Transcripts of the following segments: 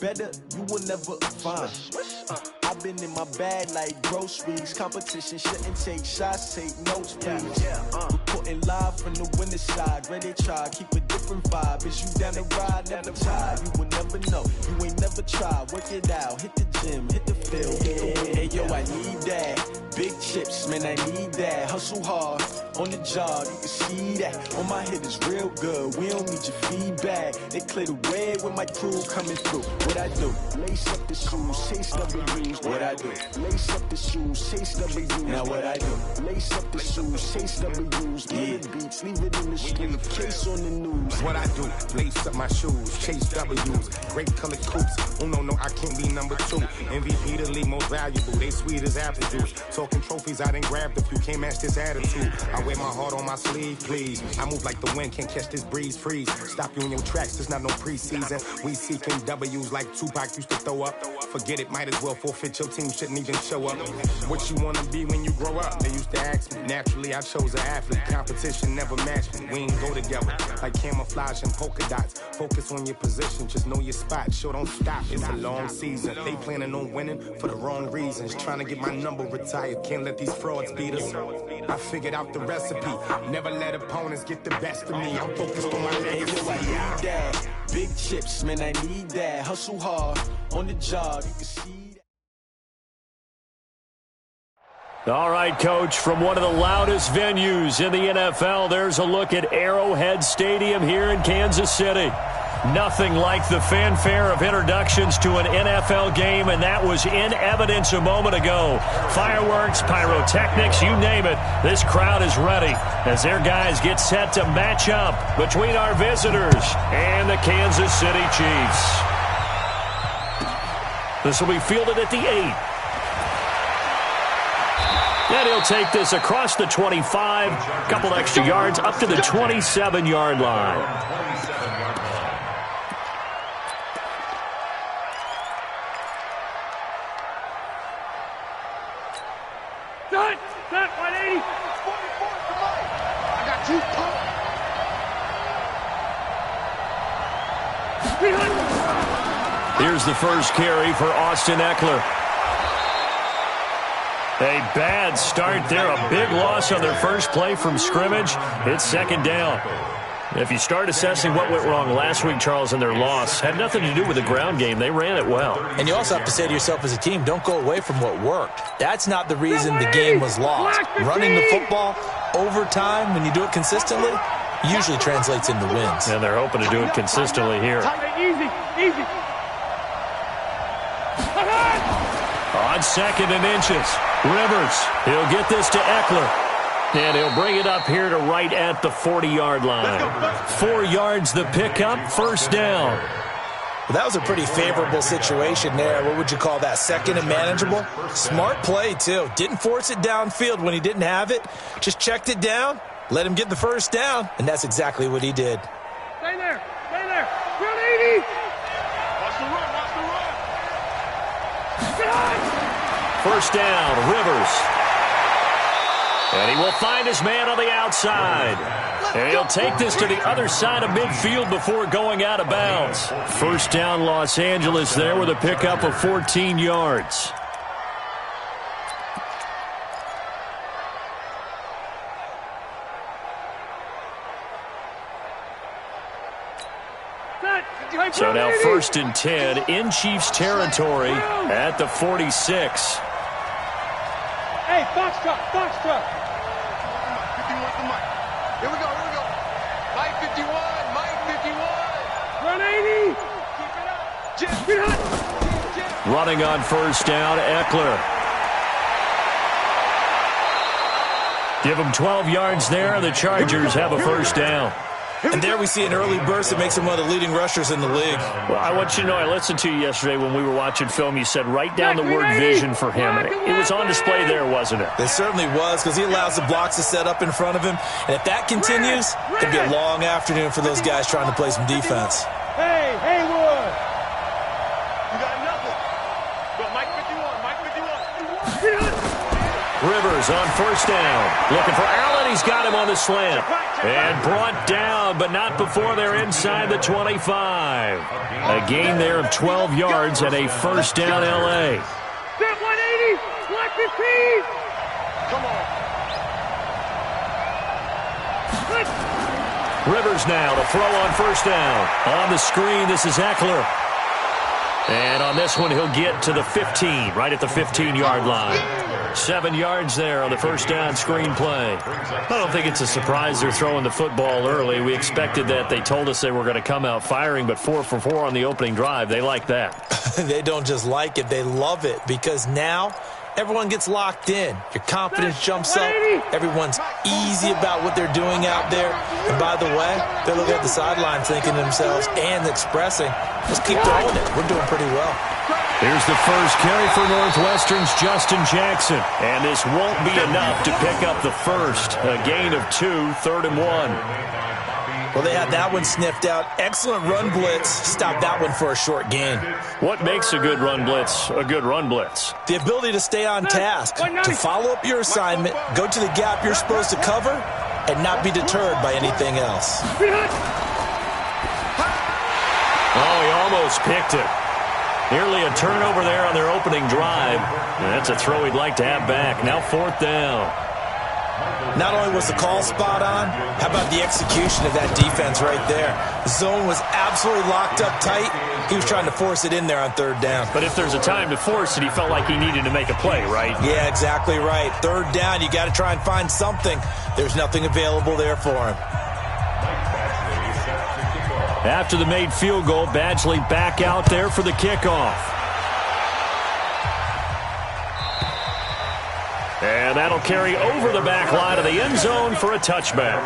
Better, you will never find. I've been in my bag like groceries. Competition shouldn't take shots, take notes, please. Reporting live from the winner's side. Ready to try, keep a different vibe. Is you down the ride, never tired. You will never know, you ain't never tried. Work it out, hit the gym, hit the field, hit the win. Hey yo, I need that. Big chips, man, I need that. Hustle hard, on the job, you can see that. On my hit is real good, we don't need your feedback. They clear the way when my crew coming through. What I do? Lace up the shoes, chase W's. What I do? Lace up the shoes, chase W's. Now what I do? Lace up the shoes, chase W's. Yeah, beats, leave it in the street, case on the news. What I do? Lace up my shoes, chase W's. Great colored coops. Oh no, I can't be number 2. MVP the league most valuable. They sweet as apple juice. Talking trophies, I done grabbed a few. Can't match this attitude. I wear my heart on my sleeve, please. I move like the wind, can't catch this breeze. Freeze. Stop you in your tracks. There's not no preseason. We seeking W's like Tupac used to throw up. Forget it, might as well forfeit. Your team shouldn't even show up. What you wanna be when you grow up? They used to ask me. Naturally, I chose an athlete. Competition never matched me. We ain't go together like camouflage and polka dots. Focus on your position, just know your spot. Sure, don't stop. It's a long season. They planning on winning for the wrong reasons. Trying to get my number retired. Can't let these frauds beat us. I figured out the recipe. Never let opponents get the best of me. I'm focused on my legacy. I need that. Big chips, man, I need that. Hustle hard, on the job, you can see that. All right, Coach, from one of the loudest venues in the NFL, there's a look at Arrowhead Stadium here in Kansas City. Nothing like the fanfare of introductions to an NFL game, and that was in evidence a moment ago. Fireworks, pyrotechnics, you name it. This crowd is ready as their guys get set to match up between our visitors and the Kansas City Chiefs. This will be fielded at the 8. And he'll take this across the 25, a couple extra yards up to the 27-yard line. Set, 180. 44, come on. I got you. Here's the first carry for Austin Eckler. A bad start there. A big loss on their first play from scrimmage. It's second down. If you start assessing what went wrong last week, Charles, in their loss, had nothing to do with the ground game. They ran it well. And you also have to say to yourself as a team, don't go away from what worked. That's not the reason the game was lost. Running the football over time, when you do it consistently, usually translates into wins. And they're hoping to do it consistently here. Easy. On second and inches, Rivers. He'll get this to Eckler. And he'll bring it up here to right at the 40-yard line. 4 yards the pickup, first down. Well, that was a pretty favorable situation there. What would you call that? Second and manageable? Smart play, too. Didn't force it downfield when he didn't have it. Just checked it down, let him get the first down, and that's exactly what he did. Stay there. Run 80. Watch the run. First down, Rivers. And he will find his man on the outside. And he'll take this to the other side of midfield before going out of bounds. First down, Los Angeles there with a pickup of 14 yards. So now first and 10 in Chiefs territory at the 46. Hey, Foxtrot. Here we go. Mike 51. Run 80. Keep it up. Running on first down, Eckler. Give him 12 yards there, and the Chargers have a first down. And there we see an early burst that makes him one of the leading rushers in the league. Well, I want you to know, I listened to you yesterday when we were watching film. You said write down the word vision for him. It was on display there, wasn't it? It certainly was, because he allows the blocks to set up in front of him. And if that continues, it could be a long afternoon for those guys trying to play some defense. Hey, Haywood. You got nothing. But Mike 51. Rivers on first down. Looking for Allen. He's got him on the slant. And brought down, but not before they're inside the 25. A gain there of 12 yards and a first down L.A. Set 180. Black 15. Come on. Rivers now to throw on first down. On the screen, this is Eckler. And on this one, he'll get to the 15, right at the 15-yard line. 7 yards there on the first down screen play. I don't think it's a surprise they're throwing the football early. We expected that. They told us they were going to come out firing, but 4 for 4 on the opening drive. They like that. They don't just like it. They love it because now everyone gets locked in. Your confidence jumps up. Everyone's easy about what they're doing out there. And by the way, they look at the sideline thinking to themselves and expressing, let's keep throwing it. We're doing pretty well. Here's the first carry for Northwestern's Justin Jackson. And this won't be enough to pick up the first. A gain of 2, 3rd and 1. Well, they had that one sniffed out. Excellent run blitz. Stopped that one for a short gain. What makes a good run blitz a good run blitz? The ability to stay on task, to follow up your assignment, go to the gap you're supposed to cover, and not be deterred by anything else. Oh, he almost picked it. Nearly a turnover there on their opening drive. And that's a throw he'd like to have back. Now 4th down. Not only was the call spot on, how about the execution of that defense right there? The zone was absolutely locked up tight. He was trying to force it in there on 3rd down. But if there's a time to force it, he felt like he needed to make a play, right? Yeah, exactly right. 3rd down, you got to try and find something. There's nothing available there for him. After the made field goal, Badgley back out there for the kickoff. And that'll carry over the back line of the end zone for a touchback.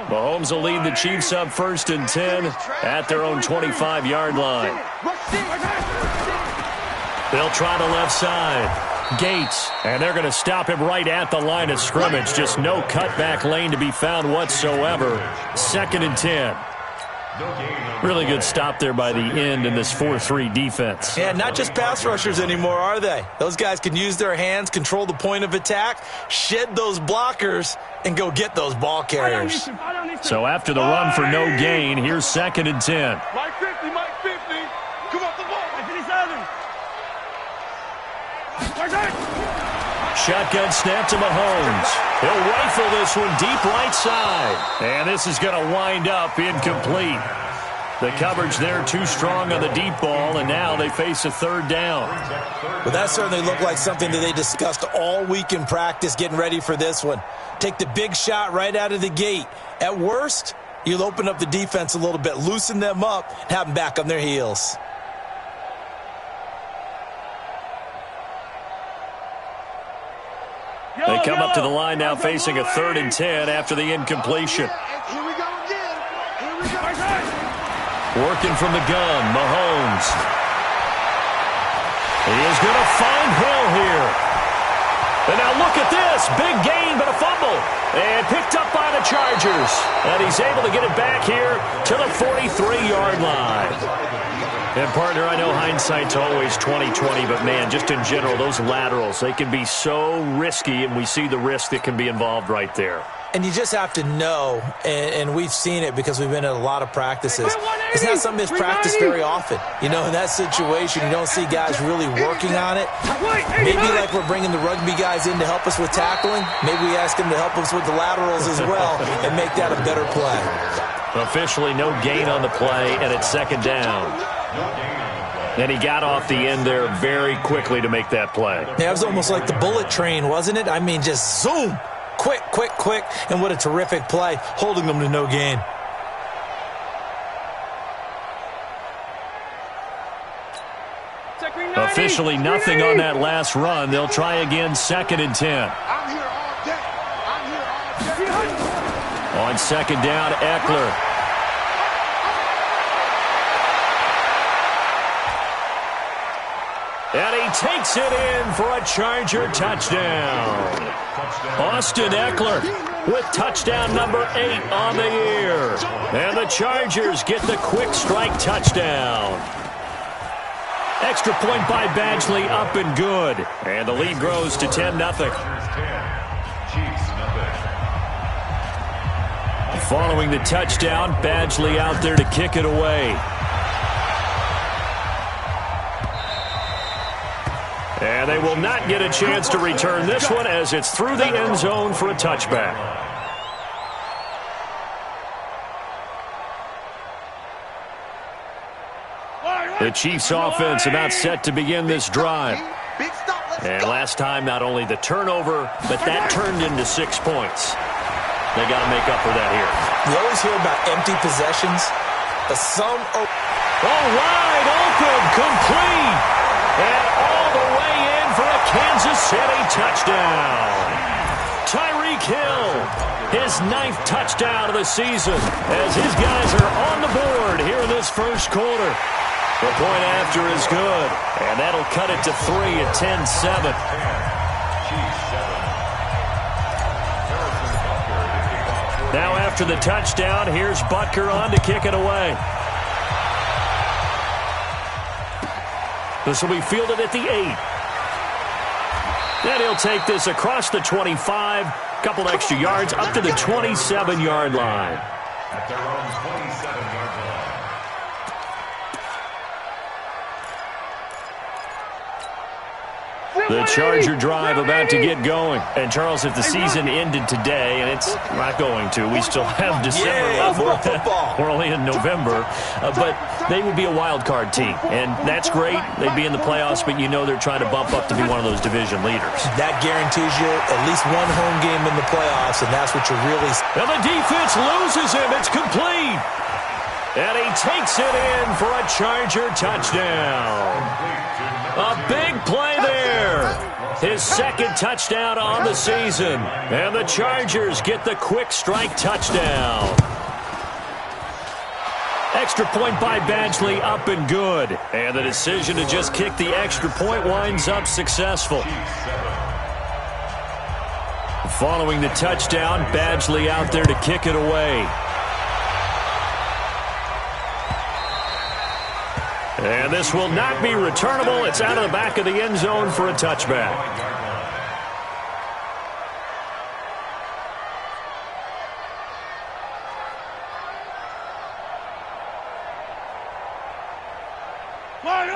Mahomes will lead the Chiefs up 1st and 10 at their own 25-yard line. They'll try the left side. Gates, and they're going to stop him right at the line of scrimmage. Just no cutback lane to be found whatsoever. 2nd and 10. Really good stop there by the end in this 4-3 defense. Yeah, not just pass rushers anymore, are they? Those guys can use their hands, control the point of attack, shed those blockers, and go get those ball carriers. So after the run for no gain, here's 2nd and 10. Mike 50, Mike 50. Come off the ball. Mike 57. Shotgun snap to Mahomes. He'll rifle this one deep right side. And this is going to wind up incomplete. The coverage there too strong on the deep ball, and now they face a 3rd down. Well, that certainly looked like something that they discussed all week in practice getting ready for this one. Take the big shot right out of the gate. At worst, you'll open up the defense a little bit, loosen them up, and have them back on their heels. They come up to the line now facing a 3rd and 10 after the incompletion. Here we go again. Here we go. Working from the gun, Mahomes. He is going to find Hill here. And now look at this. Big gain, but a fumble. And picked up by the Chargers. And he's able to get it back here to the 43-yard line. And, partner, I know hindsight's always 20/20, but, man, just in general, those laterals, they can be so risky, and we see the risk that can be involved right there. And you just have to know, and we've seen it because we've been at a lot of practices. It's not something that's practiced very often. You know, in that situation, you don't see guys really working on it. Maybe like we're bringing the rugby guys in to help us with tackling. Maybe we ask them to help us with the laterals as well and make that a better play. Officially no gain on the play, and it's 2nd down. And he got off the end there very quickly to make that play. Yeah, it was almost like the bullet train, wasn't it? I mean, just zoom. Quick, quick, quick. And what a terrific play, holding them to no gain. Officially nothing on that last run. They'll try again 2nd and 10. I'm here all day. I'm here all day. On 2nd down, Eckler. And he takes it in for a Charger touchdown. Austin Eckler with touchdown number 8 on the year. And the Chargers get the quick strike touchdown. Extra point by Badgley, up and good. And the lead grows to 10-0. Following the touchdown, Badgley out there to kick it away. And they will not get a chance to return this one as it's through the end zone for a touchback. The Chiefs offense about set to begin this drive. And last time, not only the turnover, but that turned into 6 points. They got to make up for that here. We always hear about empty possessions, but some... Oh, wide open, complete. And all the way in for a Kansas City touchdown. Tyreek Hill, his 9th touchdown of the season, as his guys are on the board here in this first quarter. The point after is good, and that'll cut it to 3 at 10-7. Now after the touchdown, here's Butker on to kick it away. This will be fielded at the 8. Then he'll take this across the 25, couple extra yards, up to the 27-yard line. At their own 27-yard line. The Charger drive about to get going. And, Charles, if the season ended today, and it's not going to, we still have December left. We're only in November. But they would be a wild card team. And that's great. They'd be in the playoffs, but you know they're trying to bump up to be one of those division leaders. That guarantees you at least one home game in the playoffs, and that's what you're really... And the defense loses him. It's complete. And he takes it in for a Charger touchdown. A big play there. His 2nd touchdown on the season. And the Chargers get the quick strike touchdown. Extra point by Badgley, up and good. And the decision to just kick the extra point winds up successful. Following the touchdown, Badgley out there to kick it away. And this will not be returnable. It's out of the back of the end zone for a touchback.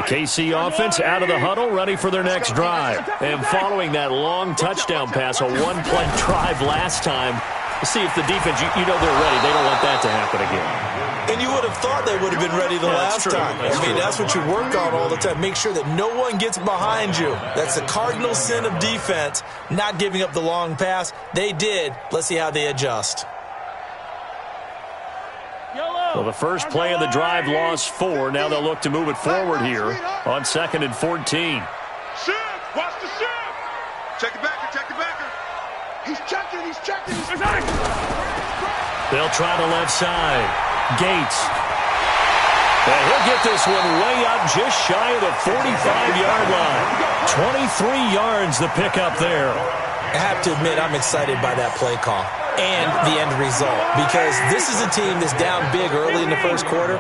KC offense out of the huddle, ready for their next drive. And following that long touchdown pass, a one-play drive last time, see if the defense, you know they're ready. They don't want that to happen again. And you would have thought they would have been ready the last time. I mean, that's what you work on all the time. Make sure that no one gets behind you. That's the cardinal sin of defense, not giving up the long pass. They did. Let's see how they adjust. Well, the first play of the drive lost 4. Now they'll look to move it forward here on 2nd and 14. Shift! Watch the shift! Check the backer, check the backer. He's checking, he's checking. They'll try the left side. Gates. And he'll get this one way up just shy of the 45-yard line. 23 yards the pickup there. I have to admit, I'm excited by that play call and the end result, because this is a team that's down big early in the first quarter,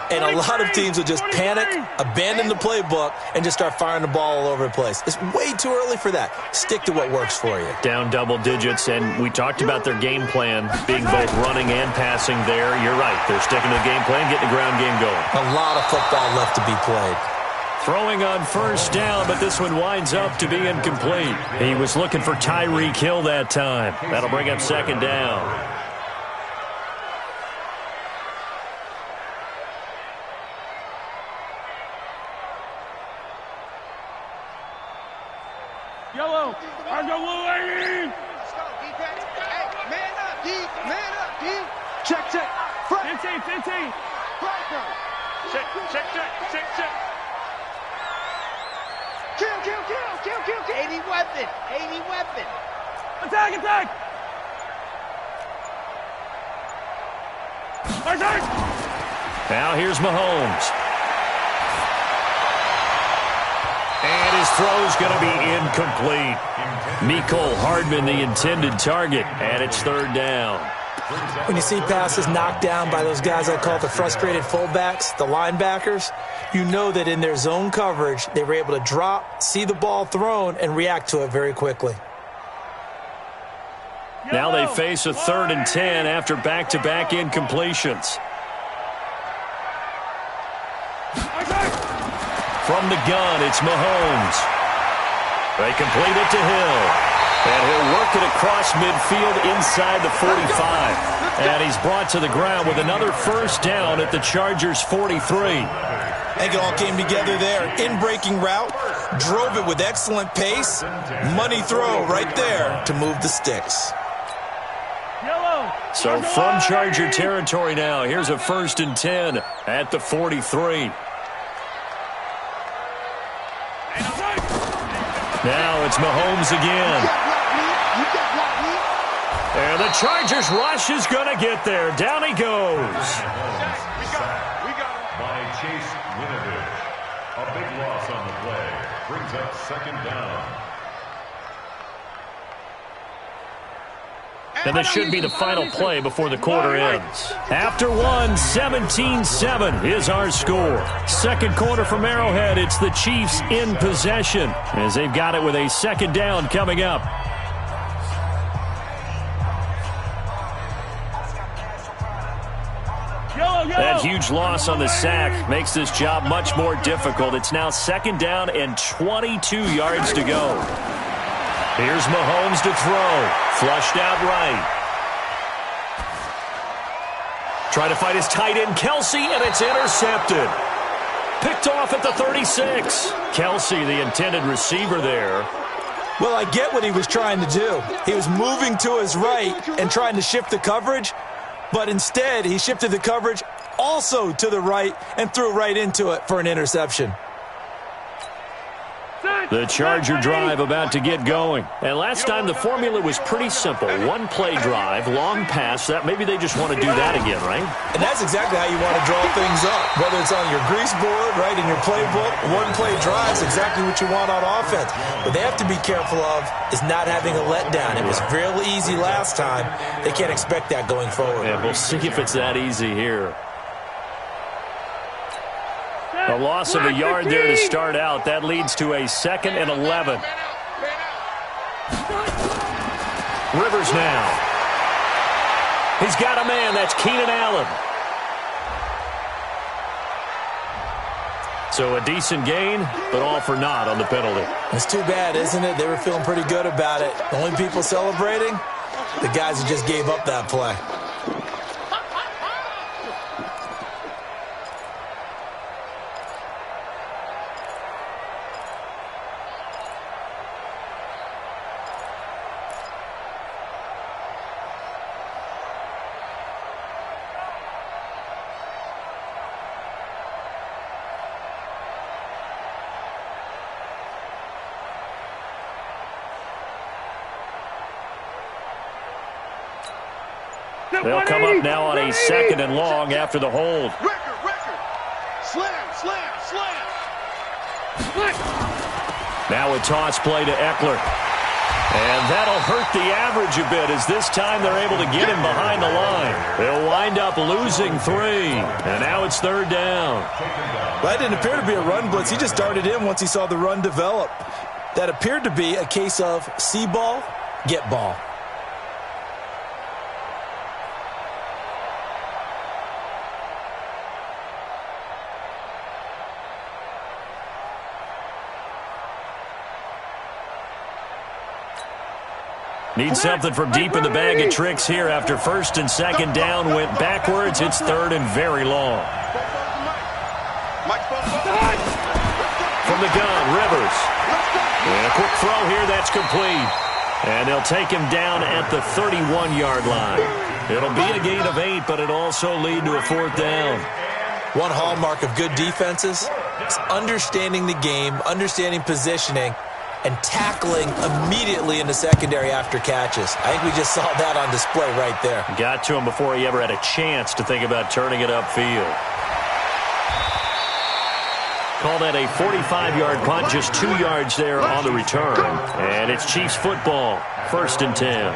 and a lot of teams will just panic, abandon the playbook, and just start firing the ball all over the place. It's way too early for that. Stick to what works for you. Down double digits, and we talked about their game plan being both running and passing there. You're right. They're sticking to the game plan, getting the ground game going. A lot of football left to be played. Throwing on first down, but this one winds up to be incomplete. He was looking for Tyreek Hill that time. That'll bring up 2nd down. Yellow, I go blue, lady. Hey, man up, D. Man up, D. Check, check. 15. Check. Kill. 80 weapon. Attack. Now here's Mahomes. his throw's going to be incomplete. Mecole Hardman, the intended target, and it's third down. When you see passes knocked down by those guys I call the frustrated fullbacks, the linebackers, you know that in their zone coverage, they were able to drop, see the ball thrown, and react to it very quickly. Now they face a 3rd and 10 after back-to-back incompletions. From the gun, it's Mahomes. They complete it to Hill. And he'll work it across midfield inside the 45. And he's brought to the ground with another first down at the Chargers' 43. I think it all came together there. In-breaking route, drove it with excellent pace. Money throw right there to move the sticks. So from Charger territory now, here's a 1st and 10 at the 43. Now it's Mahomes again. And the Chargers rush is going to get there. Down he goes. We got him. By Chase Winovich. A big loss on the play. Brings up 2nd down. And this should be the final play before the quarter ends. After one, 17-7 is our score. Second quarter from Arrowhead, it's the Chiefs in possession as they've got it with a 2nd down coming up. That huge loss on the sack makes this job much more difficult. It's now 2nd down and 22 yards to go. Here's Mahomes to throw. Flushed out right. Trying to fight his tight end, Kelsey, and it's intercepted. Picked off at the 36. Kelsey, the intended receiver there. Well, I get what he was trying to do. He was moving to his right and trying to shift the coverage, but instead he shifted the coverage also to the right and threw right into it for an interception. The Charger drive about to get going. And last time the formula was pretty simple. One play drive, long pass. That maybe they just want to do that again, right? And that's exactly how you want to draw things up. Whether it's on your grease board, right, in your playbook, one play drive is exactly what you want on offense. What they have to be careful of is not having a letdown. It was real easy last time. They can't expect that going forward. Yeah, we'll see if it's that easy here. A loss of a yard there to start out. That leads to a 2nd and 11. Rivers now. He's got a man. That's Keenan Allen. So a decent gain, but all for naught on the penalty. It's too bad, isn't it? They were feeling pretty good about it. The only people celebrating, the guys who just gave up that play. They'll come up now on a 2nd and long after the hold. Slam, slam, slam. Now a toss play to Eckler. And that'll hurt the average a bit as this time they're able to get him behind the line. They'll wind up losing 3. And now it's 3rd down. Well, that didn't appear to be a run blitz. He just darted in once he saw the run develop. That appeared to be a case of see ball, get ball. Need something from deep in the bag of tricks here after 1st and 2nd down went backwards. It's 3rd and very long. From the gun, Rivers. And a quick throw here, that's complete. And they'll take him down at the 31-yard line. It'll be a gain of 8, but it'll also lead to a 4th down. One hallmark of good defenses is understanding the game, understanding positioning, and tackling immediately in the secondary after catches. I think we just saw that on display right there. Got to him before he ever had a chance to think about turning it upfield. Call that a 45-yard punt, just 2 yards there on the return. And it's Chiefs football, 1st and 10.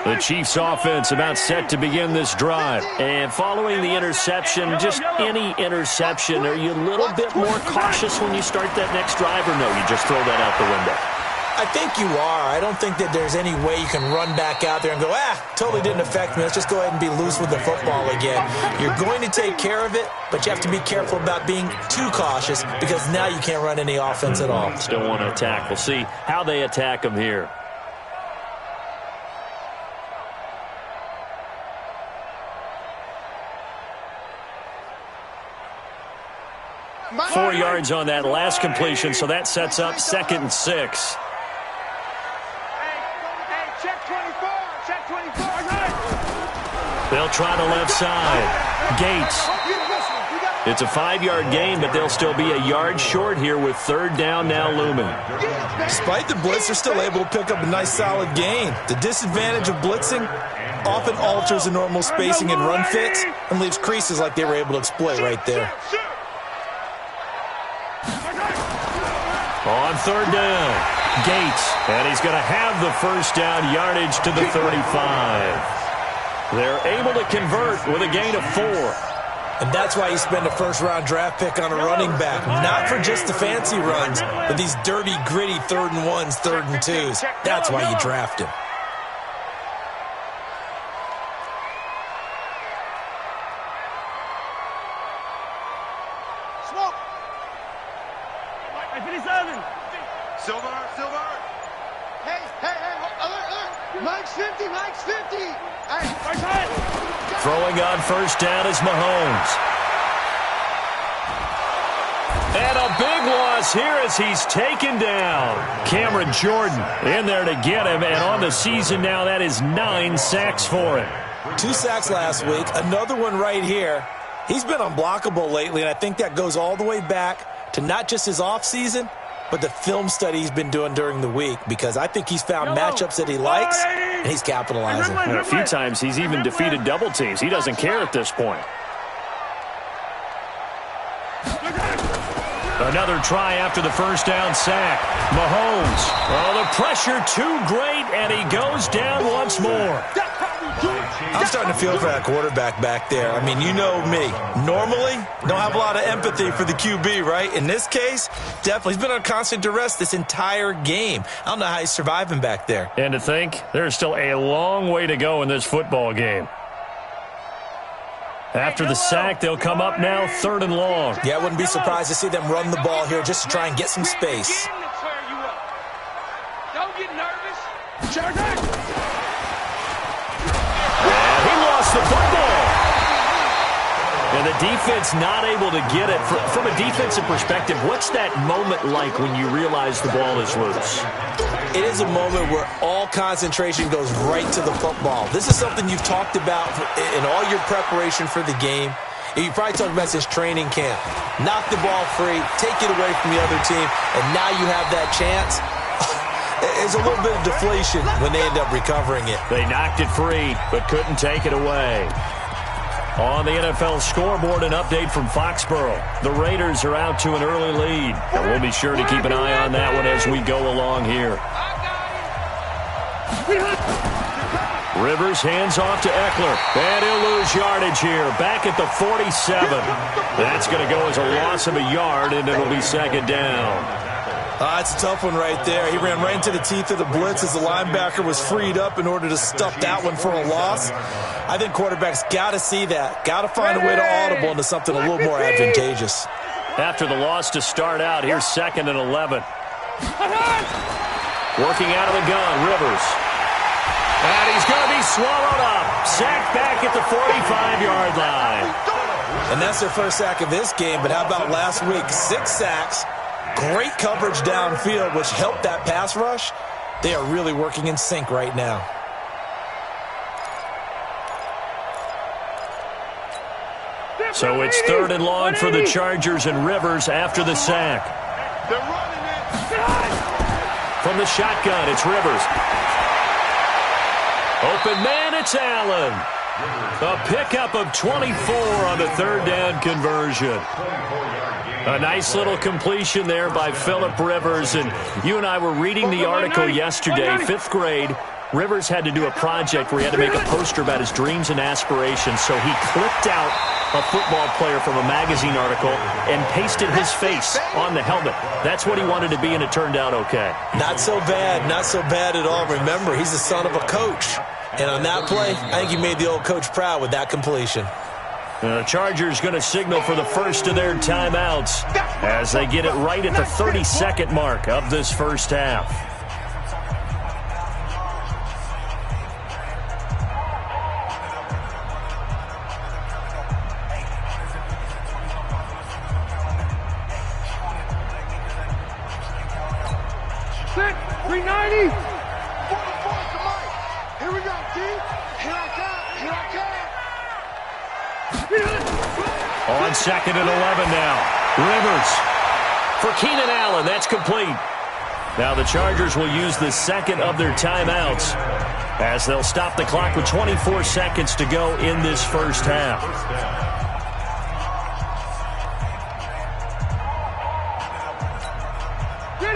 The Chiefs offense about set to begin this drive. And following the interception, just any interception, are you a little bit more cautious when you start that next drive, or no, you just throw that out the window? I think you are. I don't think that there's any way you can run back out there and go, totally didn't affect me. Let's just go ahead and be loose with the football again. You're going to take care of it, but you have to be careful about being too cautious because now you can't run any offense at all. Still want to attack. We'll see how they attack them here. Four yards on that last completion, so that sets up 2nd and 6. They'll try the left side. Gates. It's a 5-yard gain, but they'll still be a yard short here with 3rd down now looming. Despite the blitz, they're still able to pick up a nice solid gain. The disadvantage of blitzing often alters the normal spacing and run fits and leaves creases like they were able to exploit right there. On 3rd down, Gates, and he's going to have the 1st down yardage to the 35. They're able to convert with a gain of 4. And that's why you spend a 1st-round draft pick on a running back. Not for just the fancy runs, but these dirty, gritty 3rd and 1s, 3rd and 2s. That's why you draft him. Silver. Hey, alert. Mike's 50. Throwing on 1st down is Mahomes. And a big loss here as he's taken down. Cameron Jordan in there to get him, and on the season now, that is 9 sacks for him. 2 sacks last week, another one right here. He's been unblockable lately, and I think that goes all the way back to not just his offseason, but the film study he's been doing during the week, because I think he's found matchups that he likes, and he's capitalizing. And a few times he's even defeated double teams. He doesn't care at this point. Another try after the 1st down sack. Mahomes. Oh, the pressure too great, and he goes down once more. I'm starting to feel for that quarterback back there. I mean, you know me. Normally, don't have a lot of empathy for the QB, right? In this case, definitely. He's been under constant duress this entire game. I don't know how he's surviving back there. And to think, there's still a long way to go in this football game. After the sack, they'll come up now 3rd and long. Yeah, I wouldn't be surprised to see them run the ball here just to try and get some space. Don't get nervous. And he lost the football. And the defense not able to get it. From a defensive perspective, what's that moment like when you realize the ball is loose? It is a moment where all concentration goes right to the football. This is something you've talked about in all your preparation for the game. You probably talked about since training camp. Knock the ball free, take it away from the other team, and now you have that chance. There's a little bit of deflation when they end up recovering it. They knocked it free, but couldn't take it away. On the NFL scoreboard, an update from Foxborough. The Raiders are out to an early lead, and we'll be sure to keep an eye on that one as we go along here. Rivers hands off to Eckler, and he'll lose yardage here. Back at the 47. That's going to go as a loss of a yard, and it'll be 2nd down. It's a tough one right there. He ran right into the teeth of the blitz as the linebacker was freed up in order to stuff that one for a loss. I think quarterbacks got to see that. Got to find a way to audible into something a little more advantageous. After the loss to start out, here's 2nd and 11. Working out of the gun, Rivers. And he's going to be swallowed up. Sacked back at the 45-yard line. And that's their 1st sack of this game, but how about last week? 6 sacks. Great coverage downfield, which helped that pass rush. They are really working in sync right now. So it's 3rd and long for the Chargers, and Rivers after the sack. They're running it. From the shotgun, it's Rivers. Open man, it's Allen. A pickup of 24 on the third down conversion. A nice little completion there by Phillip Rivers. And you and I were reading the article yesterday, 5th grade. Rivers had to do a project where he had to make a poster about his dreams and aspirations. So he clipped out a football player from a magazine article and pasted his face on the helmet. That's what he wanted to be, and it turned out okay. Not so bad. Not so bad at all. Remember, he's the son of a coach. And on that play, I think he made the old coach proud with that completion. The Chargers going to signal for the first of their timeouts as they get it right at the 30-second mark of this first half. On 2nd and 11 now. Rivers for Keenan Allen. That's complete. Now the Chargers will use the second of their timeouts as they'll stop the clock with 24 seconds to go in this first half.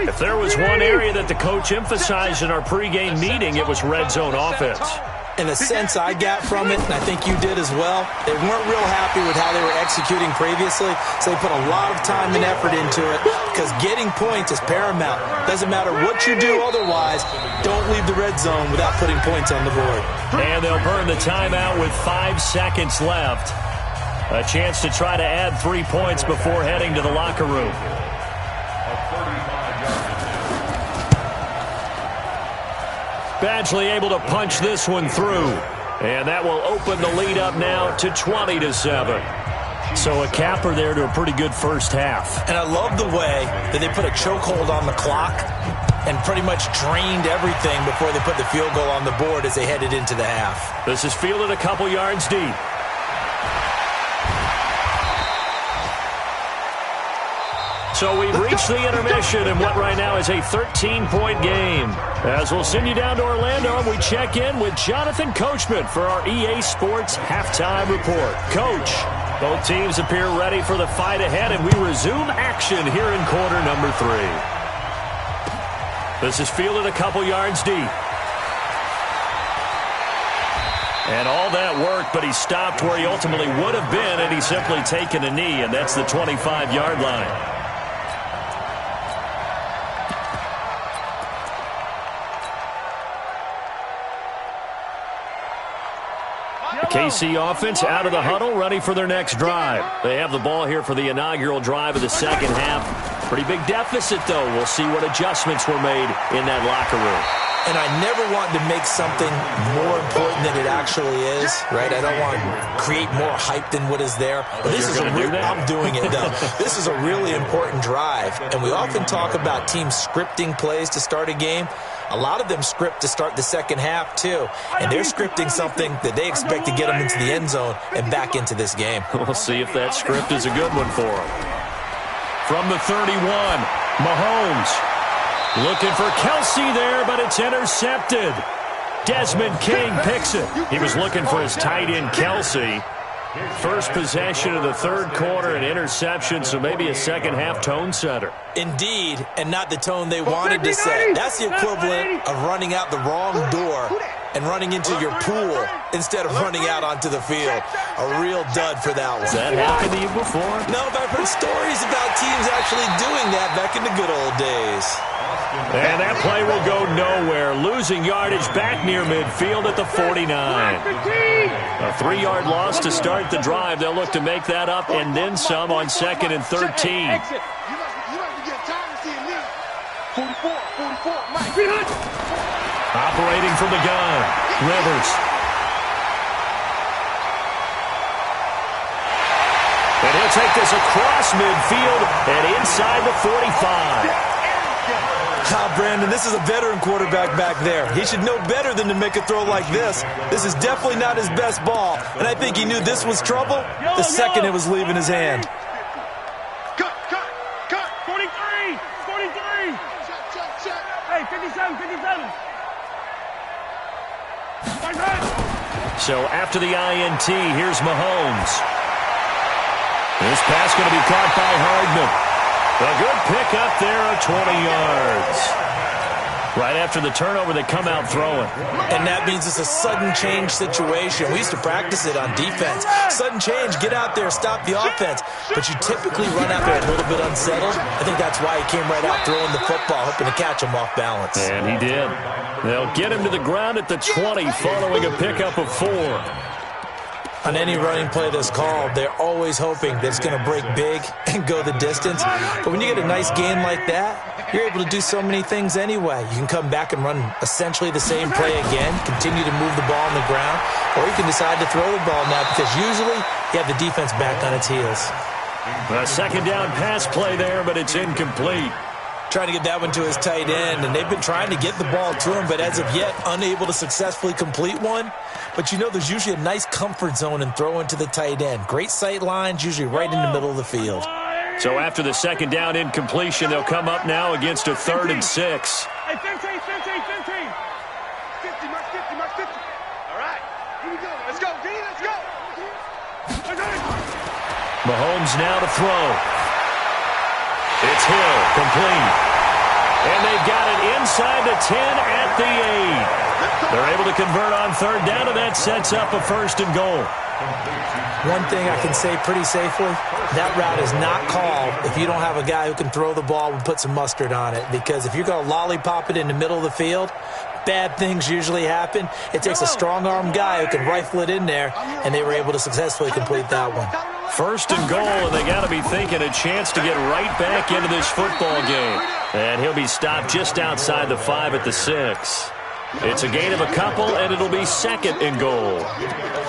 If there was one area that the coach emphasized in our pregame meeting, it was red zone offense. In a sense I got from it, and I think you did as well, they weren't real happy with how they were executing previously, so they put a lot of time and effort into it because getting points is paramount. Doesn't matter what you do otherwise, don't leave the red zone without putting points on the board. And they'll burn the timeout with 5 seconds left. A chance to try to add 3 points before heading to the locker room. Badgley able to punch this one through. And that will open the lead up now to 20-7. So a capper there to a pretty good first half. And I love the way that they put a chokehold on the clock and pretty much drained everything before they put the field goal on the board as they headed into the half. This is fielded a couple yards deep. So we've reached the intermission in what right now is a 13-point game. As we'll send you down to Orlando, and we check in with Jonathan Coachman for our EA Sports Halftime Report. Coach, both teams appear ready for the fight ahead, and we resume action here in quarter number 3. This is fielded a couple yards deep. And all that work, but he stopped where he ultimately would have been, and he's simply taken a knee, and that's the 25-yard line. KC offense out of the huddle, ready for their next drive. They have the ball here for the inaugural drive of the second half. Pretty big deficit, though. We'll see what adjustments were made in that locker room. And I never want to make something more important than it actually is, right? I don't want to create more hype than what is there. But this is I'm doing it, though. This is a really important drive. And we often talk about teams scripting plays to start a game. A lot of them script to start the second half, too. And they're scripting something that they expect to get them into the end zone and back into this game. We'll see if that script is a good one for them. From the 31, Mahomes. Looking for Kelsey there, but it's intercepted. Desmond King picks it. He was looking for his tight end, Kelsey. First possession of the third quarter, an interception, so maybe a second-half tone setter. Indeed, and not the tone they wanted to set. That's the equivalent of running out the wrong door and running into your pool instead of running out onto the field. A real dud for that one. Has that happened to you before? No, but I've heard stories about teams actually doing that back in the good old days. And that play will go nowhere. Losing yardage back near midfield at the 49. A 3-yard loss to start the drive. They'll look to make that up and then some on 2nd and 13. Operating from the gun, Rivers. And he'll take this across midfield and inside the 45. Brandon, this is a veteran quarterback back there. He should know better than to make a throw like this. This is definitely not his best ball, and I think he knew this was trouble the second it was leaving his hand. Cut! 43! Check. Hey, 57. So after the INT, here's Mahomes. This pass going to be caught by Hardman. A good pickup there of 20 yards. Right after the turnover, they come out throwing. And that means it's a sudden change situation. We used to practice it on defense. Sudden change, get out there, stop the offense. But you typically run out there a little bit unsettled. I think that's why he came right out throwing the football, hoping to catch him off balance. And he did. They'll get him to the ground at the 20 following a pickup of 4. On any running play that's called, they're always hoping that it's going to break big and go the distance. But when you get a nice gain like that, you're able to do so many things anyway. You can come back and run essentially the same play again, continue to move the ball on the ground, or you can decide to throw the ball now because usually you have the defense back on its heels. A second down pass play there, but it's incomplete. Trying to get that one to his tight end, and they've been trying to get the ball to him, but as of yet, unable to successfully complete one. But you know there's usually a nice comfort zone in throwing to the tight end. Great sight lines, usually right in the middle of the field. So after the second down incompletion, they'll come up now against a 3rd and 6. Hey, 15. 50, mark 50, mark 50. All right, here we go. Let's go, D, let's go. Mahomes now to throw. It's Hill, complete. And they've got it inside the 10 at the 8. They're able to convert on 3rd down, and that sets up a 1st and goal. One thing I can say pretty safely, that route is not called if you don't have a guy who can throw the ball and put some mustard on it. Because if you're going to lollipop it in the middle of the field, bad things usually happen. It takes a strong-arm guy who can rifle it in there, and they were able to successfully complete that one. 1st and goal, and they got to be thinking a chance to get right back into this football game. And he'll be stopped just outside the 5 at the 6. It's a gain of a couple, and it'll be 2nd and goal.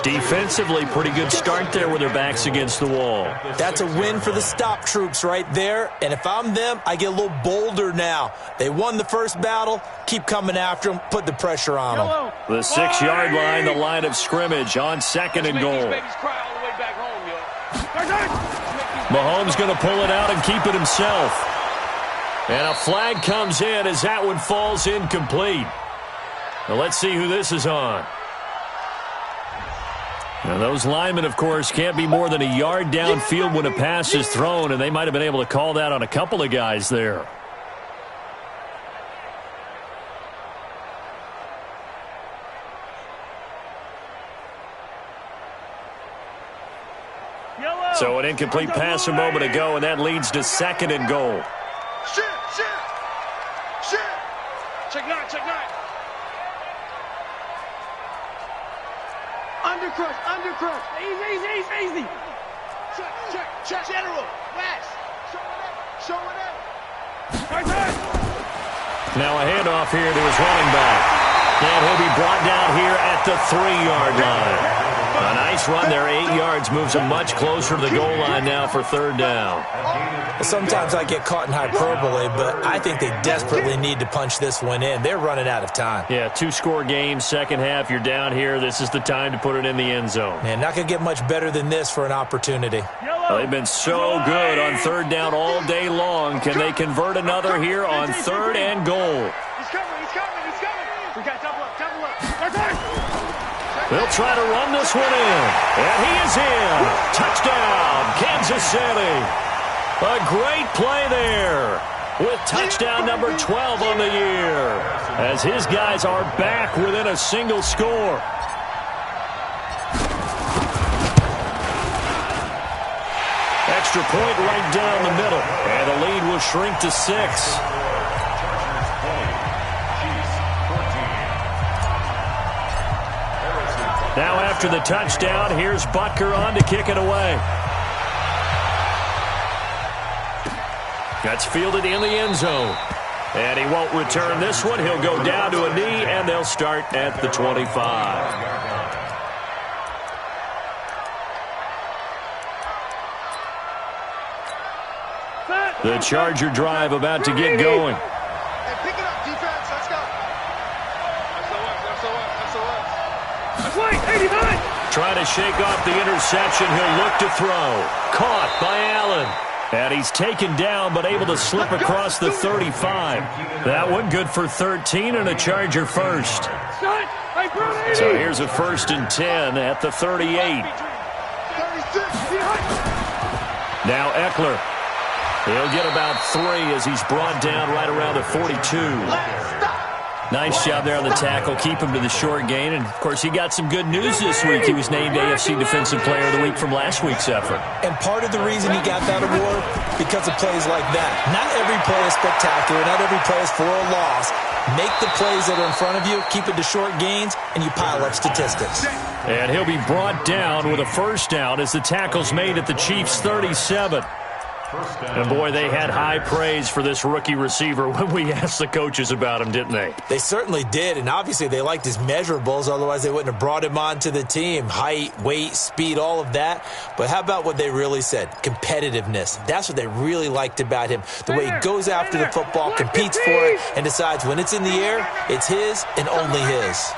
Defensively, pretty good start there with their backs against the wall. That's a win for the stop troops right there. And if I'm them, I get a little bolder now. They won the first battle. Keep coming after them. Put the pressure on them. The 6-yard line, the line of scrimmage on 2nd and goal. Mahomes going to pull it out and keep it himself. And a flag comes in as that one falls incomplete. Now let's see who this is on. Now those linemen, of course, can't be more than a yard downfield when a pass is thrown, and they might have been able to call that on a couple of guys there. So an incomplete pass a moment ago, and that leads to 2nd and goal. Shit. Check 9. Undercrush. Easy. Check. General. West. Show it up. Now a handoff here to his running back. And he'll be brought down here at the 3-yard line. A nice run there, 8 yards, moves him much closer to the goal line now for 3rd down. Sometimes I get caught in hyperbole, but I think they desperately need to punch this one in. They're running out of time. Yeah, 2-score game, second half, you're down here. This is the time to put it in the end zone. Man, not going to get much better than this for an opportunity. Well, they've been so good on 3rd down all day long. Can they convert another here on 3rd and goal? He's coming. We got double up. They'll try to run this one in. And he is in. Touchdown, Kansas City. A great play there with touchdown number 12 on the year as his guys are back within a single score. Extra point right down the middle. And the lead will shrink to 6. Now after the touchdown, here's Butker on to kick it away. That's fielded in the end zone. And he won't return this one. He'll go down to a knee, and they'll start at the 25. The Charger drive about to get going. Hey, pick it up, defense. Let's go. SOS. 89. Trying to shake off the interception. He'll look to throw. Caught by Allen. And he's taken down, but able to slip across the 35. That one good for 13 and a Charger first. So here's a 1st and 10 at the 38. Now Eckler. He'll get about 3 as he's brought down right around the 42. Nice job there on the tackle. Keep him to the short gain. And, of course, he got some good news this week. He was named AFC Defensive Player of the Week from last week's effort. And part of the reason he got that award, because of plays like that. Not every play is spectacular. Not every play is for a loss. Make the plays that are in front of you, keep it to short gains, and you pile up statistics. And he'll be brought down with a 1st down as the tackle's made at the Chiefs' 37. And, boy, they had high praise for this rookie receiver when we asked the coaches about him, didn't they? They certainly did, and obviously they liked his measurables. Otherwise, they wouldn't have brought him onto the team. Height, weight, speed, all of that. But how about what they really said? Competitiveness. That's what they really liked about him. The way he goes after the football, competes for it, and decides when it's in the air, it's his and only his.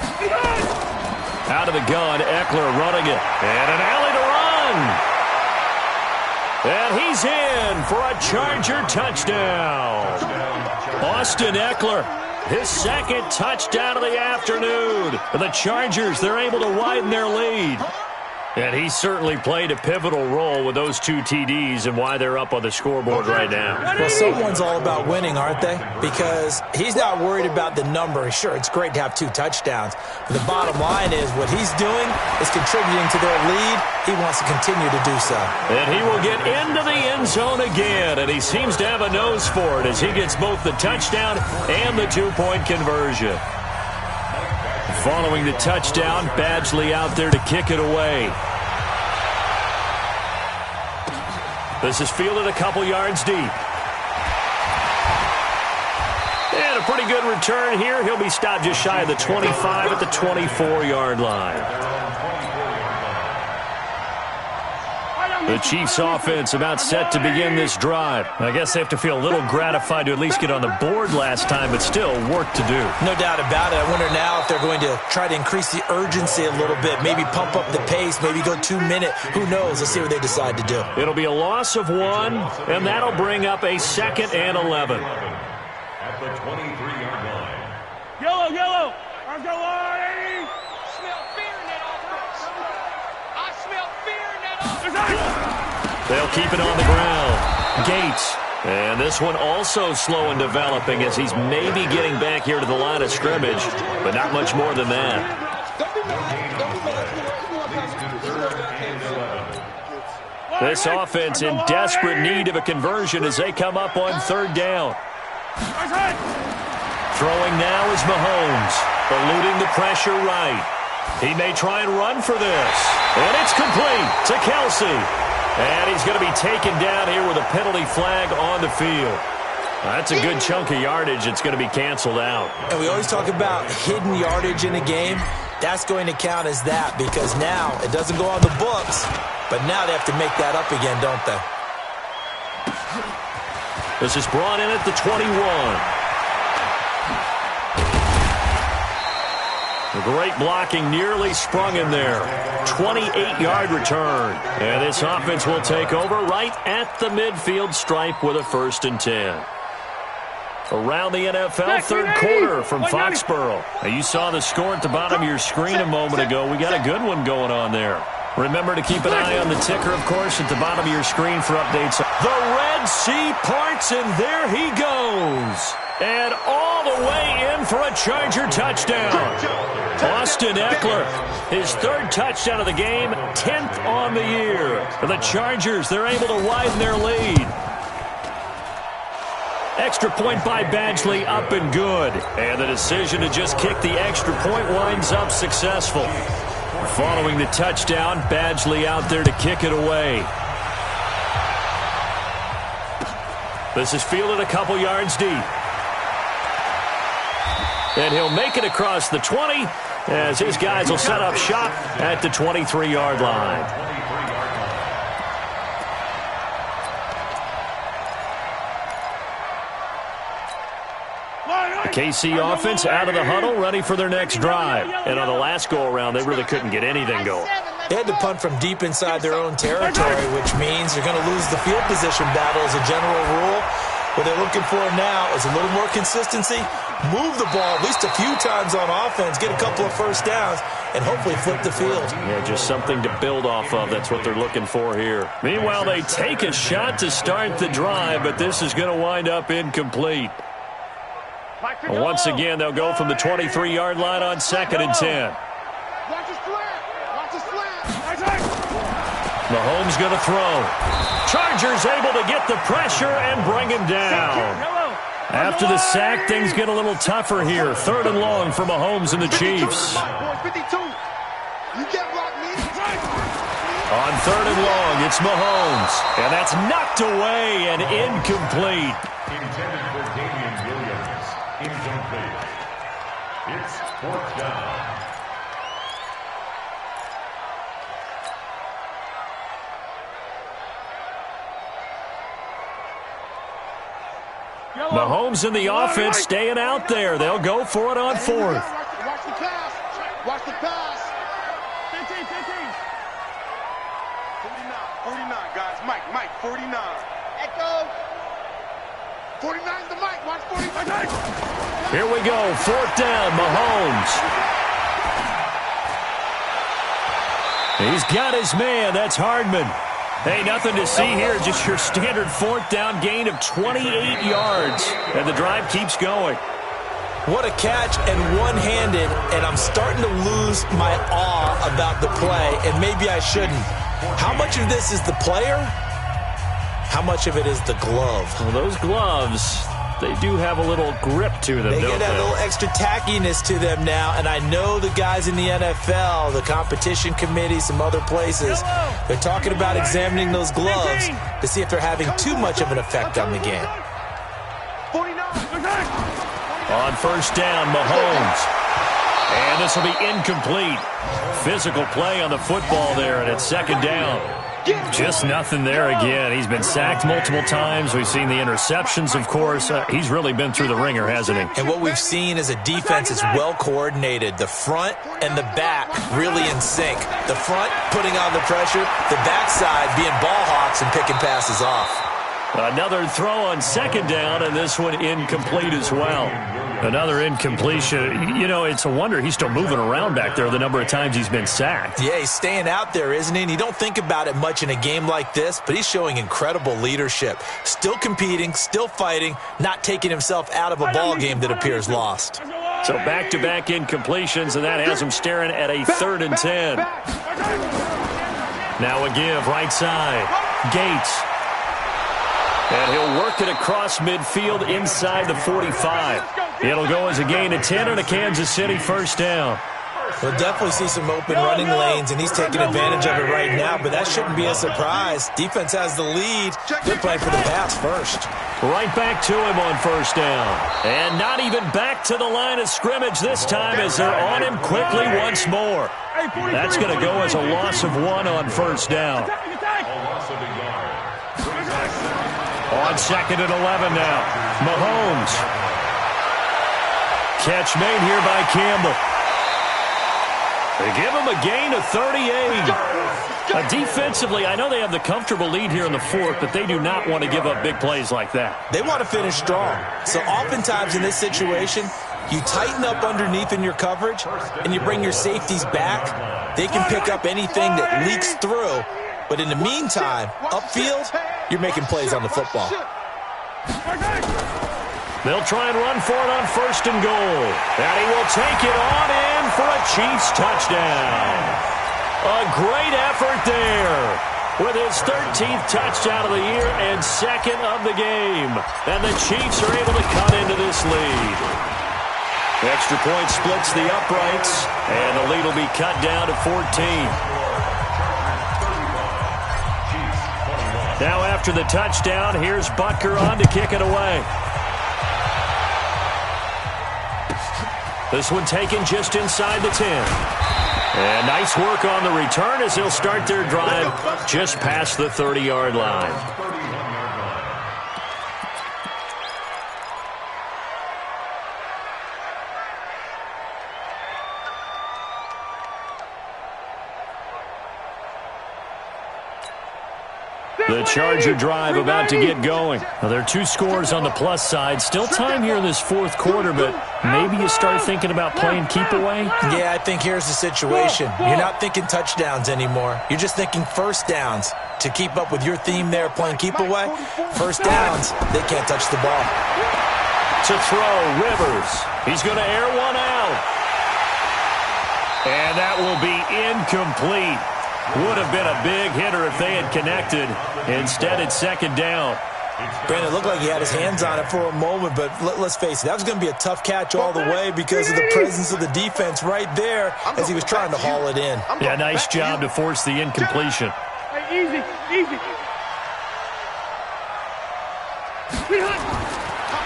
Out of the gun, Eckler running it. And an alley to run. And he's in for a Charger touchdown. Austin Eckler, his 2nd touchdown of the afternoon. The Chargers, they're able to widen their lead. And he certainly played a pivotal role with those 2 TDs and why they're up on the scoreboard right now. Well, someone's all about winning, aren't they? Because he's not worried about the number. Sure, it's great to have 2 touchdowns. But the bottom line is what he's doing is contributing to their lead. He wants to continue to do so. And he will get into the end zone again. And he seems to have a nose for it as he gets both the touchdown and the 2-point conversion. Following the touchdown, Badgley out there to kick it away. This is fielded a couple yards deep. And a pretty good return here. He'll be stopped just shy of the 25 at the 24-yard line. The Chiefs offense about set to begin this drive. I guess they have to feel a little gratified to at least get on the board last time, but still work to do. No doubt about it. I wonder now if they're going to try to increase the urgency a little bit, maybe pump up the pace, maybe go 2-minute. Who knows? Let's see what they decide to do. It'll be a loss of 1, and that'll bring up a 2nd and 11. At the 23-yard line. Yellow. Let's go, Larry. Smell fear in that offense. I smell fear in that offense. They'll keep it on the ground. Gates. And this one also slow in developing as he's maybe getting back here to the line of scrimmage, but not much more than that. This offense in desperate need of a conversion as they come up on 3rd down. Throwing now is Mahomes, eluding the pressure right. He may try and run for this. And it's complete to Kelsey. And he's going to be taken down here with a penalty flag on the field. That's a good chunk of yardage. It's going to be canceled out. And we always talk about hidden yardage in a game. That's going to count as that because now it doesn't go on the books, but now they have to make that up again, don't they? This is brought in at the 21. The great blocking nearly sprung in there. 28-yard return. And this offense will take over right at the midfield stripe with a 1st and 10. Around the NFL, 3rd quarter from Foxborough. Now, you saw the score at the bottom of your screen a moment ago. We got a good one going on there. Remember to keep an eye on the ticker, of course, at the bottom of your screen for updates. The Red Sea parts, and there he goes. And all the way in for a Charger touchdown. Austin Eckler, his 3rd touchdown of the game, 10th on the year. The Chargers, they're able to widen their lead. Extra point by Badgley, up and good. And the decision to just kick the extra point winds up successful. Following the touchdown, Badgley out there to kick it away. This is fielded a couple yards deep. And he'll make it across the 20 as his guys will set up shop at the 23-yard line. The KC offense out of the huddle, ready for their next drive. And on the last go-around, they really couldn't get anything going. They had to punt from deep inside their own territory, which means you're going to lose the field position battle as a general rule. What they're looking for now is a little more consistency, move the ball at least a few times on offense, get a couple of first downs, and hopefully flip the field. Yeah, just something to build off of. That's what they're looking for here. Meanwhile, they take a shot to start the drive, but this is going to wind up incomplete. Once again, they'll go from the 23-yard line on 2nd and 10. Mahomes going to throw. Chargers able to get the pressure and bring him down. After the sack, things get a little tougher here. 3rd and long for Mahomes and the Chiefs. On 3rd and long, it's Mahomes. And that's knocked away and incomplete. Intended for Damian Williams. Incomplete. It's 4th down. Mahomes and the offense staying out there. They'll go for it on 4th. Watch the pass. Watch the pass. 15. 49, guys. Mike, 49. Echo. 49's the Mike. Watch 49. Here we go. 4th down, Mahomes. He's got his man. That's Hardman. Hey, nothing to see here. Just your standard 4th down gain of 28 yards. And the drive keeps going. What a catch and one-handed, and I'm starting to lose my awe about the play, and maybe I shouldn't. How much of this is the player? How much of it is the glove? Well, those gloves, they do have a little grip to them, They don't get a they? little extra tackiness to them now, and I know the guys in the NFL, the competition committee, some other places, they're talking about examining those gloves to see if they're having too much of an effect on the game. 49. On 1st down, Mahomes. And this will be incomplete. Physical play on the football there, and it's 2nd down. Just nothing there again. He's been sacked multiple times. We've seen the interceptions, of course. He's really been through the ringer, hasn't he? And what we've seen is a defense is well coordinated. The front and the back really in sync. The front putting on the pressure, the backside being ball hawks and picking passes off. Another throw on 2nd down, and this one incomplete as well. Another incompletion. You know, it's a wonder he's still moving around back there the number of times he's been sacked. Yeah, he's staying out there, isn't he? And you don't think about it much in a game like this, but he's showing incredible leadership. Still competing, still fighting, not taking himself out of a ball game that appears lost. So back-to-back incompletions, and that has him staring at a 3rd and 10. Now a give, right side. Gates. And he'll work it across midfield inside the 45. It'll go as a gain of 10 and a Kansas City 1st down. We'll definitely see some open running lanes, and he's taking advantage of it right now, but that shouldn't be a surprise. Defense has the lead. They're playing for the pass first. Right back to him on 1st down. And not even back to the line of scrimmage this time as they're on him quickly once more. That's going to go as a loss of 1 on 1st down. On 2nd and 11 now. Mahomes. Catch made here by Campbell. They give him a gain of 38. Defensively, I know they have the comfortable lead here in the 4th, but they do not want to give up big plays like that. They want to finish strong. So oftentimes in this situation, you tighten up underneath in your coverage, and you bring your safeties back. They can pick up anything that leaks through. But in the meantime, upfield, you're making plays on the football. They'll try and run for it on 1st and goal. And he will take it on in for a Chiefs touchdown. A great effort there with his 13th touchdown of the year and 2nd of the game. And the Chiefs are able to cut into this lead. Extra point splits the uprights, and the lead will be cut down to 14. Now after the touchdown, here's Butker on to kick it away. This one taken just inside the 10. And nice work on the return as they'll start their drive just past the 30-yard line. The Charger drive about to get going. Well, there are 2 scores on the plus side. Still time here in this fourth quarter, but maybe you start thinking about playing keep away? Yeah, I think here's the situation. You're not thinking touchdowns anymore. You're just thinking first downs. To keep up with your theme there, playing keep away, first downs, they can't touch the ball. To throw, Rivers. He's going to air one out. And that will be incomplete. Would have been a big hitter if they had connected. Instead, it's second down. Brandon, it looked like he had his hands on it for a moment, but let's face it, that was going to be a tough catch all the way because of the presence of the defense right there as he was trying to haul it in. Yeah, nice job to force the incompletion. Hey, easy, easy.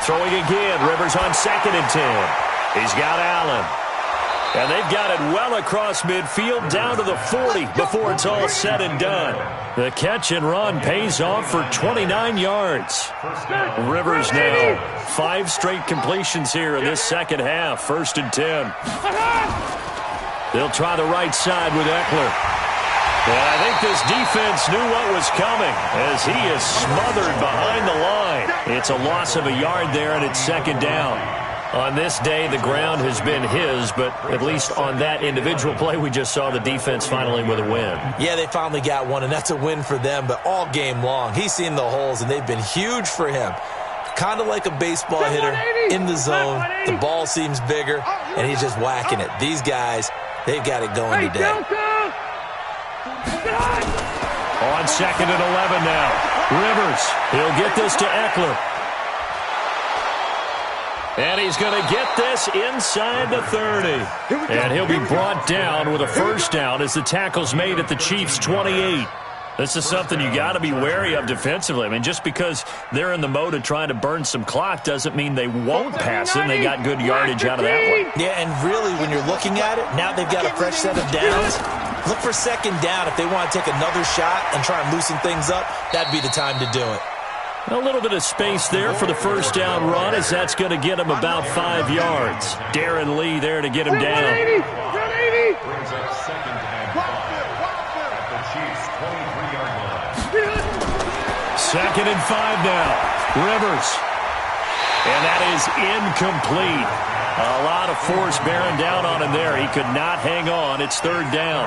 Throwing again, Rivers on 2nd and 10. He's got Allen. And they've got it well across midfield down to the 40 before it's all said and done. The catch and run pays off for 29 yards. Rivers now 5 straight completions here in this second half. 1st and 10. They'll try the right side with Eckler. And I think this defense knew what was coming as he is smothered behind the line. It's a loss of a yard there, and it's second down. On this day, the ground has been his, but at least on that individual play, we just saw the defense finally with a win. Yeah, they finally got one, and that's a win for them, but all game long, he's seen the holes, and they've been huge for him. Kind of like a baseball hitter in the zone. The ball seems bigger, and he's just whacking it. These guys, they've got it going today. On 2nd and 11 now. Rivers, he'll get this to Eckler. And he's going to get this inside the 30. And he'll be brought down with a first down as the tackle's made at the Chiefs' 28. This is something you got to be wary of defensively. I mean, just because they're in the mode of trying to burn some clock doesn't mean they won't pass it, and they got good yardage out of that one. Yeah, and really, when you're looking at it, now they've got a fresh set of downs. Look for second down. If they want to take another shot and try and loosen things up, that'd be the time to do it. A little bit of space there for the first down run as that's going to get him about 5 yards. Darren Lee there to get him down. Brings up 2nd and 5 at the Chiefs' 23-yard line. 2nd and 5 now. Rivers. And that is incomplete. A lot of force bearing down on him there. He could not hang on. It's 3rd down.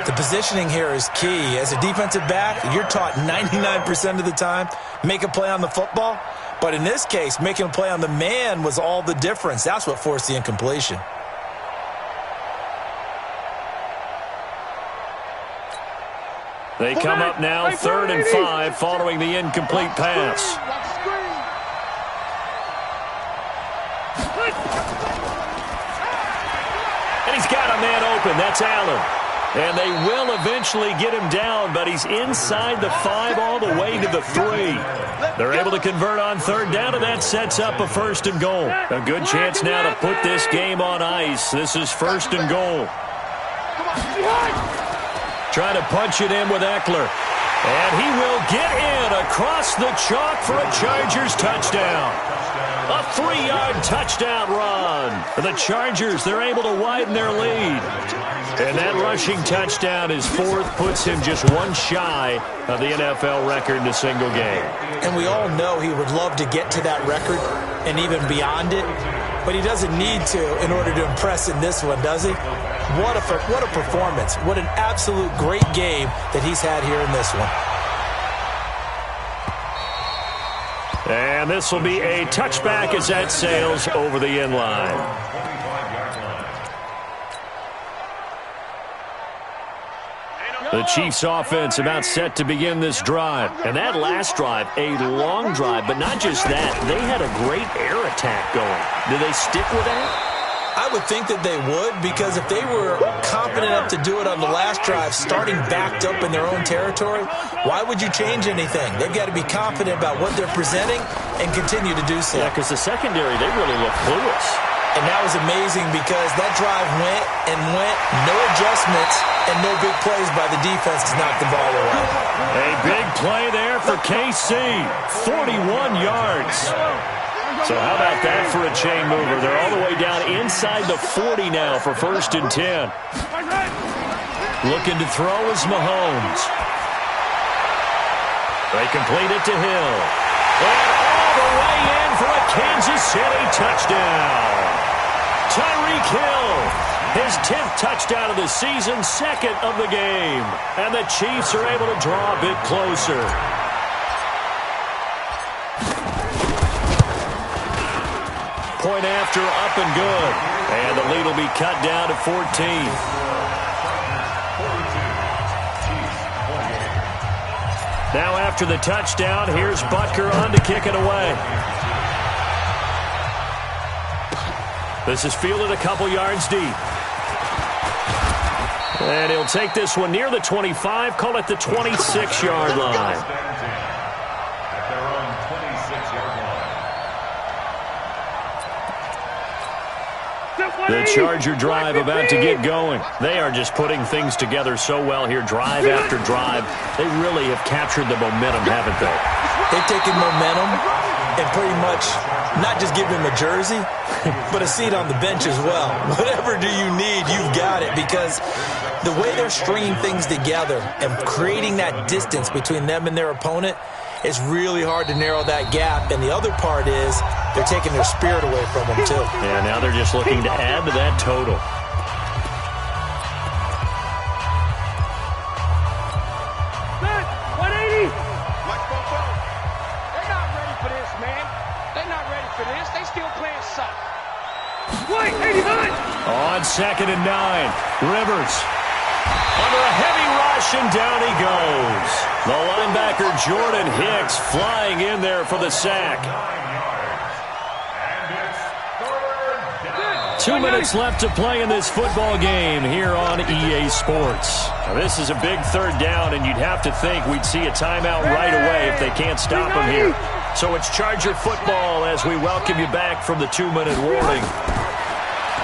The positioning here is key. As a defensive back, you're taught 99% of the time, make a play on the football. But in this case, making a play on the man was all the difference. That's what forced the incompletion. They come up now 3rd and 5 following the incomplete pass. And he's got a man open. That's Allen. And they will eventually get him down, but he's inside the 5 all the way to the 3. They're able to convert on 3rd down, and that sets up a 1st and goal. A good chance now to put this game on ice. This is 1st and goal. Trying to punch it in with Eckler. And he will get in across the chalk for a Chargers touchdown. A 3-yard touchdown run. The Chargers, they're able to widen their lead. And that rushing touchdown is 4th, puts him just one shy of the NFL record in a single game. And we all know he would love to get to that record and even beyond it, but he doesn't need to in order to impress in this one, does he? What a performance. What an absolute great game that he's had here in this one. And this will be a touchback as that sails over the end line. The Chiefs offense about set to begin this drive. And that last drive, a long drive, but not just that. They had a great air attack going. Do they stick with that? I would think that they would, because if they were confident enough to do it on the last drive, starting backed up in their own territory, why would you change anything? They've got to be confident about what they're presenting and continue to do so. Yeah, because the secondary, they really look clueless. And that was amazing because that drive went and went, no adjustments, and no big plays by the defense to knock the ball away. A big play there for KC, 41 yards. So how about that for a chain mover? They're all the way down inside the 40 now for 1st and 10. Looking to throw is Mahomes. They complete it to Hill. And all the way in for a Kansas City touchdown. Tyreek Hill, his 10th touchdown of the season, 2nd of the game. And the Chiefs are able to draw a bit closer. Point after, up and good. And the lead will be cut down to 14. Now after the touchdown, here's Butker on to kick it away. This is fielded a couple yards deep. And he'll take this one near the 25, call it the 26-yard line. At their own 26-yard line. The Charger drive about to get going. They are just putting things together so well here, drive after drive. They really have captured the momentum, haven't they? They've taken momentum and pretty much not just give him a jersey, but a seat on the bench as well. Whatever do you need, you've got it, because the way they're stringing things together and creating that distance between them and their opponent, it's really hard to narrow that gap. And the other part is they're taking their spirit away from them, too. Yeah, now they're just looking to add to that total. Good. 180. They're not ready for this, man. They're not ready for this. They still playing suck. Wait, 89. On 2nd and 9, Rivers under a heavy rush, and down he goes. The linebacker Jordan Hicks flying in there for the sack. 2 minutes left to play in this football game here on EA Sports. Now, this is a big 3rd down, and you'd have to think we'd see a timeout right away if they can't stop him here. So it's Charger football as we welcome you back from the 2-minute warning.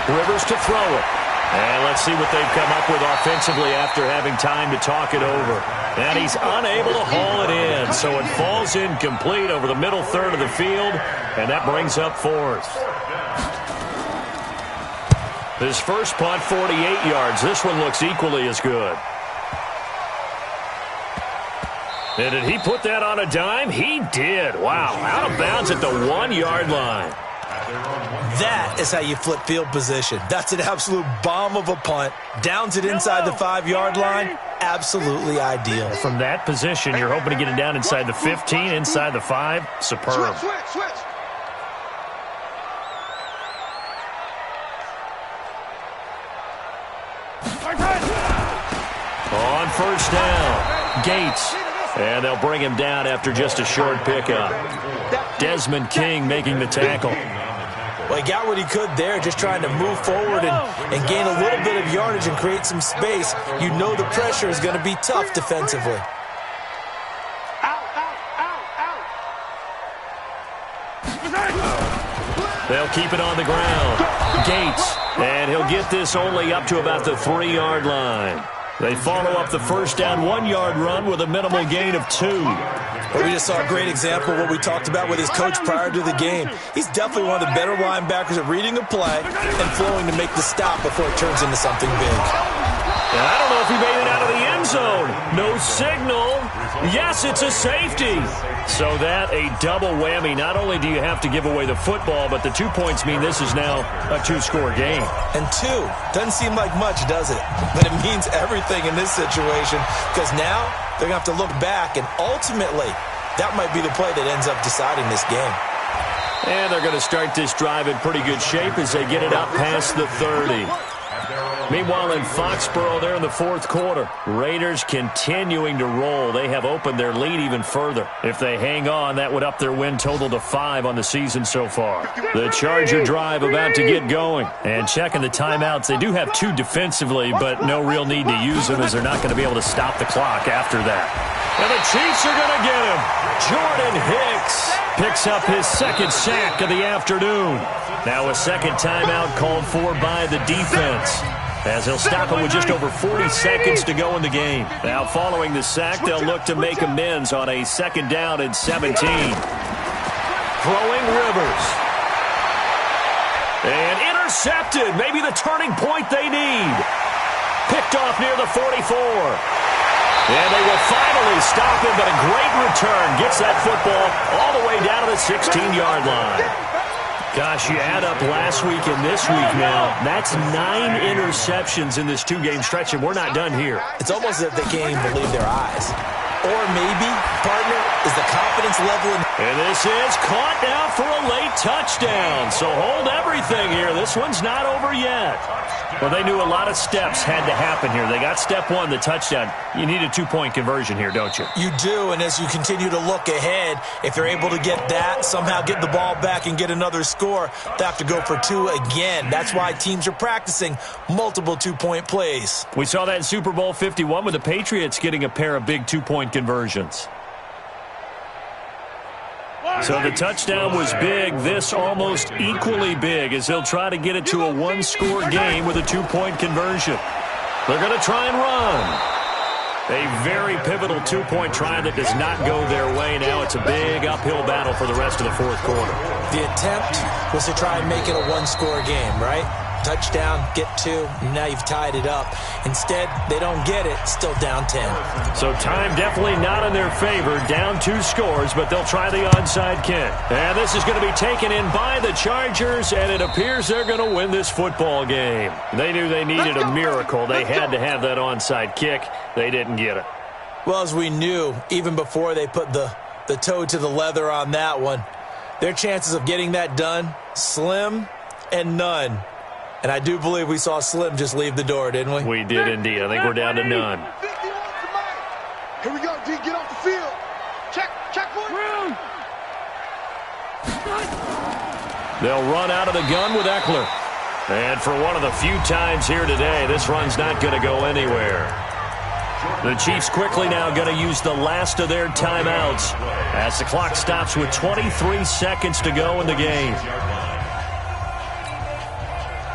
Rivers to throw it. And let's see what they've come up with offensively after having time to talk it over. And he's unable to haul it in, so it falls incomplete over the middle 3rd of the field, and that brings up 4th. His first punt, 48 yards. This one looks equally as good. And did he put that on a dime? He did. Wow, out of bounds at the 1-yard line. That is how you flip field position. That's an absolute bomb of a punt. Downs it inside the 5-yard line. Absolutely ideal. From that position, you're hoping to get it down inside the 15, inside the 5. Superb. Switch. On 1st down, Gates. And they'll bring him down after just a short pickup. Desmond King making the tackle. Well, he got what he could there, just trying to move forward and gain a little bit of yardage and create some space. You know the pressure is going to be tough defensively. They'll keep it on the ground. Gates, and he'll get this only up to about the 3-yard line. They follow up the 1st down 1-yard run with a minimal gain of 2. Well, we just saw a great example of what we talked about with his coach prior to the game. He's definitely one of the better linebackers at reading a play and flowing to make the stop before it turns into something big. And I don't know if he made it out of the end zone. No signal. Yes, it's a safety. So that a double whammy. Not only do you have to give away the football, but the 2 points mean this is now a 2-score game. And 2 doesn't seem like much, does it? But it means everything in this situation, because now they're going to have to look back, and ultimately that might be the play that ends up deciding this game. And they're going to start this drive in pretty good shape as they get it up past the 30. Meanwhile, in Foxborough, they're in the 4th quarter. Raiders continuing to roll. They have opened their lead even further. If they hang on, that would up their win total to 5 on the season so far. The Charger drive about to get going. And checking the timeouts, they do have 2 defensively, but no real need to use them as they're not going to be able to stop the clock after that. And the Chiefs are going to get him. Jordan Hicks picks up his 2nd sack of the afternoon. Now a 2nd timeout called for by the defense, as he'll stop it with just over 40 seconds to go in the game. Now following the sack, they'll look to make amends on a 2nd down and 17. Throwing Rivers. And intercepted. Maybe the turning point they need. Picked off near the 44. And they will finally stop him, but a great return. Gets that football all the way down to the 16-yard line. Gosh, you add up last week and this week now. That's 9 interceptions in this 2-game stretch, and we're not done here. It's almost as if they can't even believe their eyes. Or maybe, partner, is the confidence level. And this is caught now for a late touchdown. So hold everything here. This one's not over yet. Well, they knew a lot of steps had to happen here. They got step 1, the touchdown. You need a 2-point conversion here, don't you? You do, and as you continue to look ahead, if they're able to get that, somehow get the ball back and get another score, they have to go for 2 again. That's why teams are practicing multiple 2-point plays. We saw that in Super Bowl 51 with the Patriots getting a pair of big 2-point conversions. So the touchdown was big. This almost equally big as they'll try to get it to a 1-score game with a 2-point conversion. They're going to try and run. A very pivotal 2-point try that does not go their way. Now it's a big uphill battle for the rest of the fourth quarter. The attempt was to try and make it a 1-score game, right? Touchdown, get 2, and now you've tied it up. Instead, they don't get it, still down 10. So time definitely not in their favor. Down 2 scores, but they'll try the onside kick. And this is going to be taken in by the Chargers, and it appears they're going to win this football game. They knew they needed a miracle. They had to have that onside kick. They didn't get it. Well, as we knew, even before they put the toe to the leather on that one, their chances of getting that done, slim and none. And I do believe we saw Slim just leave the door, didn't we? We did indeed. I think we're down to none. Here we go, D. Get off the field. Check point. They'll run out of the gun with Eckler. And for one of the few times here today, this run's not going to go anywhere. The Chiefs quickly now going to use the last of their timeouts as the clock stops with 23 seconds to go in the game.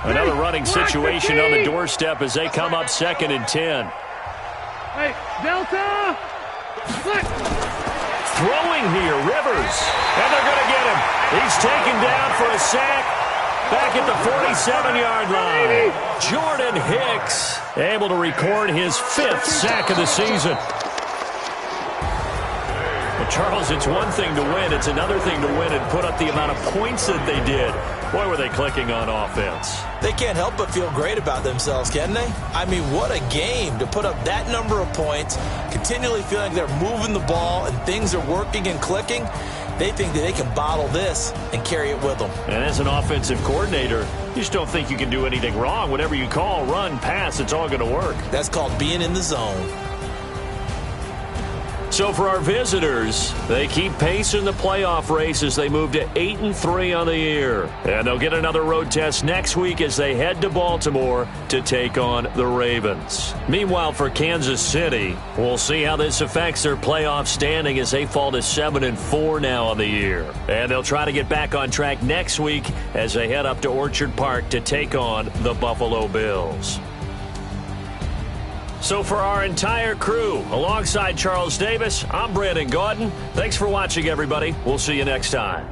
Another running situation on the doorstep as they come up 2nd and 10. Hey, Delta! Throwing here, Rivers. And they're going to get him. He's taken down for a sack back at the 47-yard line. Jordan Hicks able to record his 5th sack of the season. Well, Charles, it's one thing to win. It's another thing to win and put up the amount of points that they did. Boy, were they clicking on offense. They can't help but feel great about themselves, can they? I mean, what a game to put up that number of points, continually feeling they're moving the ball and things are working and clicking. They think that they can bottle this and carry it with them. And as an offensive coordinator, you just don't think you can do anything wrong. Whatever you call, run, pass, it's all going to work. That's called being in the zone. So for our visitors, they keep pace in the playoff race as they move to 8-3 on the year. And they'll get another road test next week as they head to Baltimore to take on the Ravens. Meanwhile, for Kansas City, we'll see how this affects their playoff standing as they fall to 7-4 now on the year. And they'll try to get back on track next week as they head up to Orchard Park to take on the Buffalo Bills. So for our entire crew, alongside Charles Davis, I'm Brandon Gaudin. Thanks for watching, everybody. We'll see you next time.